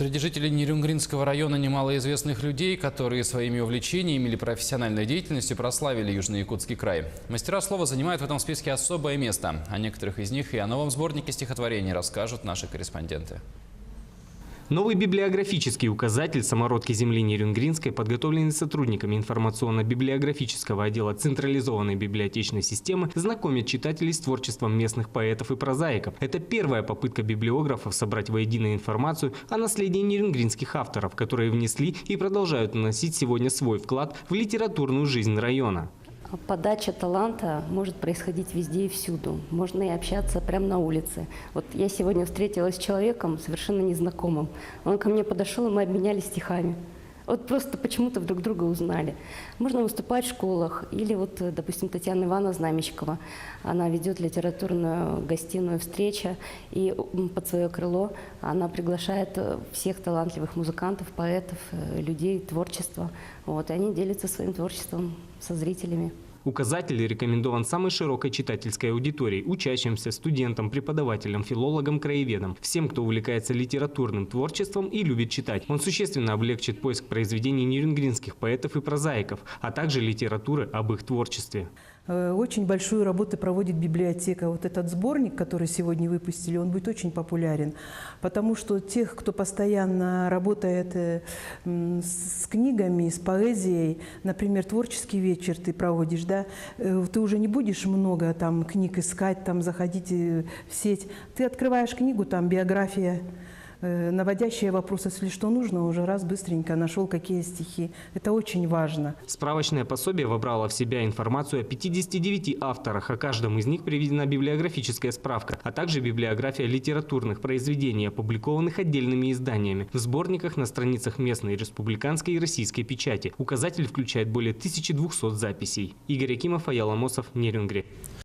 Среди жителей Нерюнгринского района немало известных людей, которые своими увлечениями или профессиональной деятельностью прославили Южно-Якутский край. Мастера слова занимают в этом списке особое место. О некоторых из них и о новом сборнике стихотворений расскажут наши корреспонденты. Новый библиографический указатель самородки земли Нерюнгринской, подготовленный сотрудниками информационно-библиографического отдела централизованной библиотечной системы, знакомит читателей с творчеством местных поэтов и прозаиков. Это первая попытка библиографов собрать воедино информацию о наследии нерюнгринских авторов, которые внесли и продолжают вносить сегодня свой вклад в литературную жизнь района. Подача таланта может происходить везде и всюду. Можно и общаться прямо на улице. Вот я сегодня встретилась с человеком совершенно незнакомым. Он ко мне подошел, и мы обменялись стихами. Вот просто почему-то друг друга узнали. Можно выступать в школах. Или вот, допустим, Татьяна Ивановна Знамечкова. Она ведет литературную гостиную «Встреча». И под свое крыло она приглашает всех талантливых музыкантов, поэтов, людей, творчества. Вот, и они делятся своим творчеством со зрителями. Указатель рекомендован самой широкой читательской аудитории – учащимся, студентам, преподавателям, филологам, краеведам, всем, кто увлекается литературным творчеством и любит читать. Он существенно облегчит поиск произведений нерюнгринских поэтов и прозаиков, а также литературы об их творчестве. Очень большую работу проводит библиотека. Вот этот сборник, который сегодня выпустили, он будет очень популярен, потому что тех, кто постоянно работает с книгами, с поэзией, например, творческий вечер ты проводишь, да, ты уже не будешь много там книг искать, там заходить в сеть. Ты открываешь книгу, там биография, наводящие вопросы, если что нужно, уже раз быстренько нашел, какие стихи. Это очень важно. Справочное пособие вобрало в себя информацию о 59 авторах, о каждом из них приведена библиографическая справка, а также библиография литературных произведений, опубликованных отдельными изданиями в сборниках на страницах местной, республиканской и российской печати. Указатель включает более 1200 записей. Игорь Акимов, Аял Амосов, Нерюнгри.